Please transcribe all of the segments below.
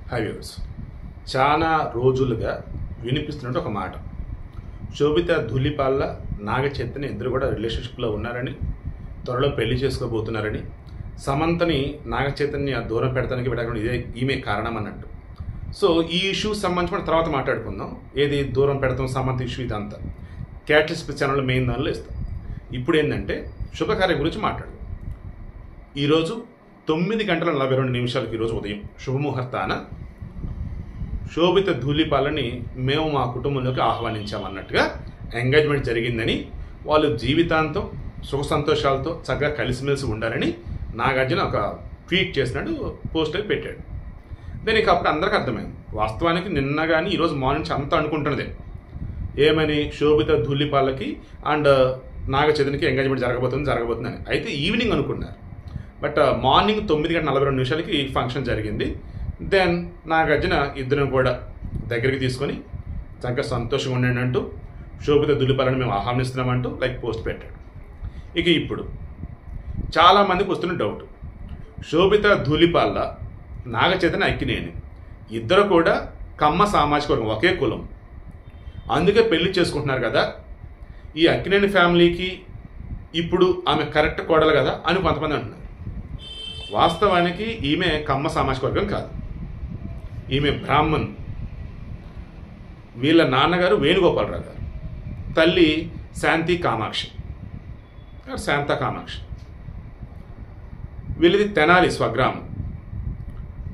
High viewers, చాలా రోజులుగా వినిపిస్తున్నట్టు ఒక మాట. శోభిత ధూళిపాళ్ళ నాగ చైతన్య ఇద్దరు కూడా రిలేషన్షిప్లో ఉన్నారని, త్వరలో పెళ్లి చేసుకోబోతున్నారని, సమంతని నాగ చైతన్య దూరం పెడతానికి పెట్టకుండా ఈమె కారణం అన్నట్టు. సో ఈ ఇష్యూ సంబంధించి మనం తర్వాత మాట్లాడుకుందాం. ఏది దూరం పెడతాం సమంత ఇష్యూ ఇదంతా క్యాటలిస్ట్ ఛానల్లో మెయిన్ దానిలో ఇస్తాం. ఇప్పుడు ఏంటంటే శుభకార్యం గురించి మాట్లాడదాం. ఈరోజు 9:42 ఈరోజు ఉదయం శుభముహూర్తాన శోభిత ధూళిపాలని మేము మా కుటుంబంలోకి ఆహ్వానించామన్నట్టుగా ఎంగేజ్మెంట్ జరిగిందని, వాళ్ళు జీవితాంతం సుఖ సంతోషాలతో చక్కగా కలిసిమెలిసి ఉండాలని నాగార్జున ఒక ట్వీట్ చేసినాడు, పోస్ట్ అయి పెట్టాడు. దీనికి అప్పుడు అందరికీ అర్థమైంది. వాస్తవానికి నిన్న కానీ ఈరోజు మార్నింగ్ అంతా అనుకుంటున్నదే ఏమని, శోభిత ధూళిపాలకి అండ్ నాగ చైతన్యకి ఎంగేజ్మెంట్ జరగబోతుందని. అయితే ఈవినింగ్ అనుకున్నారు, బట్ మార్నింగ్ 9:42 ఫంక్షన్ జరిగింది. దెన్ నాగార్జున ఇద్దరం కూడా దగ్గరికి తీసుకొని చక్కగా సంతోషంగా ఉండండి అంటూ శోభిత ధూళిపాలని మేము ఆహ్వానిస్తున్నామంటూ పోస్ట్ పెట్టాడు. ఇక ఇప్పుడు చాలామందికి వస్తున్న డౌట్, శోభిత ధూళిపాల నాగ చైతన్య అక్కినేని ఇద్దరు కూడా కమ్మ సామాజిక వర్గం, ఒకే కులం, అందుకే పెళ్లి చేసుకుంటున్నారు కదా, ఈ అక్కినేని ఫ్యామిలీకి ఇప్పుడు ఆమె కరెక్ట్ కోడలు కదా అని కొంతమంది అంటున్నారు. వాస్తవానికి ఈమె కమ్మ సామాజిక వర్గం కాదు, ఈమె బ్రాహ్మణ్. వీళ్ళ నాన్నగారు వేణుగోపాలరావు గారు, తల్లి శాంతా కామాక్షి. వీళ్ళది తెనాలి స్వగ్రామం.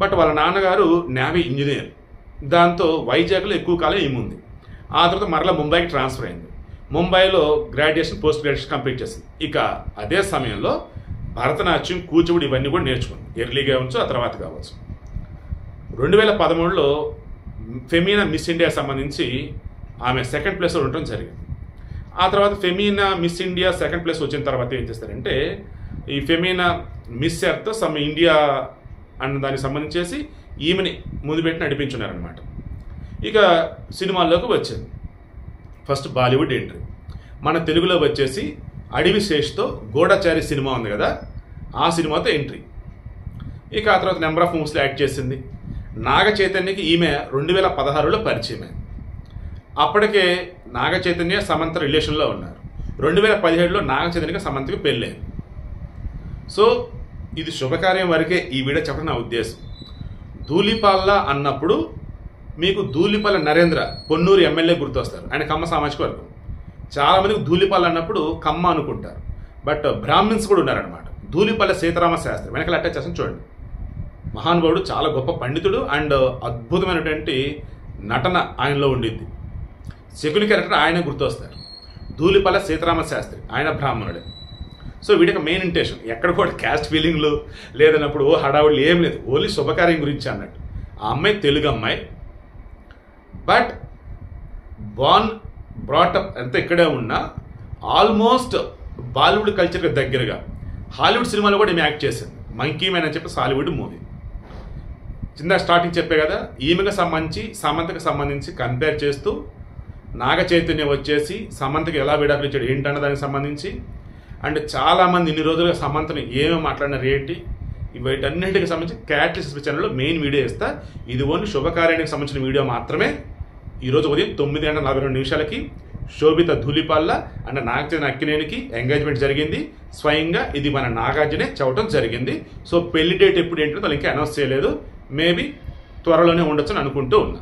బట్ వాళ్ళ నాన్నగారు నేవీ ఇంజనీర్. దాంతో వైజాగ్లో ఎక్కువ కాలం ఏముంది. ఆ తర్వాత మరలా ముంబైకి ట్రాన్స్ఫర్ అయింది. ముంబైలో గ్రాడ్యుయేషన్, పోస్ట్ గ్రాడ్యుయేషన్ కంప్లీట్ చేసింది. ఇక అదే సమయంలో భరతనాట్యం, కూచిపూడి ఇవన్నీ కూడా నేర్చుకుంది. ఎర్లీగా కావచ్చు, ఆ తర్వాత కావచ్చు. 2013లో ఫెమీనా మిస్ ఇండియా సంబంధించి ఆమె సెకండ్ ప్లేస్లో ఉండటం జరిగింది. ఆ తర్వాత ఫెమీనా మిస్ ఇండియా సెకండ్ ప్లేస్ వచ్చిన తర్వాత ఏం చేస్తారంటే, ఈ ఫెమీనా మిస్ ఎర్త్ సమ్ ఇండియా అన్న దానికి సంబంధించేసి ఈమెని ముందు పెట్టి నడిపించున్నారనమాట. ఇక సినిమాల్లోకి వచ్చింది. First Bollywood entry. మన తెలుగులో వచ్చేసి అడవి శేష్తో గూఢచారి సినిమా ఉంది కదా, ఆ సినిమాతో ఎంట్రీ. ఇక ఆ తర్వాత నెంబర్ ఆఫ్ మూవీస్లో యాక్ట్ చేసింది. నాగ చైతన్యకి ఈమె 2016లో పరిచయమే. అప్పటికే నాగ చైతన్య సమంత రిలేషన్లో ఉన్నారు. 2017లో నాగ చైతన్యకి సమంతకి పెళ్ళైంది. సో ఇది శుభకార్యం వరకే ఈ వీడియో చెప్పడం నా ఉద్దేశం. ధూళిపాల అన్నప్పుడు మీకు ధూళిపాల నరేంద్ర, పొన్నూరు ఎమ్మెల్యే గుర్తొస్తారు. ఆయన కమ్మ సామాజిక వర్గం. చాలామందికి ధూళిపాల అన్నప్పుడు కమ్మ అనుకుంటారు, బట్ బ్రాహ్మిన్స్ కూడా ఉన్నారనమాట. ధూళిపాల సీతారామ శాస్త్రి వెనకాల అటాచ్ చేస్తాను చూడండి. మహానుభావుడు, చాలా గొప్ప పండితుడు అండ్ అద్భుతమైనటువంటి నటన ఆయనలో ఉండింది. శకుని క్యారెక్టర్ ఆయన గుర్తొస్తారు. ధూళిపాల సీతారామ శాస్త్రి ఆయన బ్రాహ్మణుడే. సో వీడికి మెయిన్ ఇంటెన్షన్ ఎక్కడ కూడా క్యాస్ట్ ఫీలింగ్లు లేదన్నప్పుడు హడావుళ్ళు ఏం లేదు, ఓన్లీ శుభకార్యం గురించి అన్నట్టు. ఆ అమ్మాయి తెలుగు అమ్మాయి, బట్ బ్రాటప్ అంతా ఇక్కడే ఉన్నా ఆల్మోస్ట్ బాలీవుడ్ కల్చర్కి దగ్గరగా హాలీవుడ్ సినిమాలో కూడా ఈమె యాక్ట్ చేసింది. మంకీ మ్యాన్ అని చెప్పి హాలీవుడ్ మూవీ. కింద స్టార్టింగ్ చెప్పే కదా, ఈమెకు సంబంధించి సమంతకు సంబంధించి కంపేర్ చేస్తూ నాగ చైతన్య వచ్చేసి సమంతకి ఎలా విడాకులు ఇచ్చాడు ఏంటన్న దానికి సంబంధించి, అండ్ చాలామంది ఇన్ని రోజులుగా సమంతని ఏమేమి మాట్లాడినారు ఏంటి, వీటన్నింటికి సంబంధించి క్యాటలిస్ట్ ఛానల్లో మెయిన్ వీడియో ఇస్తా. ఇది ఓన్లీ శుభకార్యానికి సంబంధించిన వీడియో మాత్రమే. ఈరోజు ఉదయం 9:42 శోభిత ధూళిపాల అండ్ నాగ చైతన్య అక్కినేనికి ఎంగేజ్మెంట్ జరిగింది. స్వయంగా ఇది మన నాగార్జునే చెప్పడం జరిగింది. సో పెళ్లి డేట్ ఎప్పుడు ఏంటో వాళ్ళు ఇంకా అనౌన్స్ చేయలేదు. మేబీ త్వరలోనే ఉండొచ్చు అని అనుకుంటూ ఉన్నా.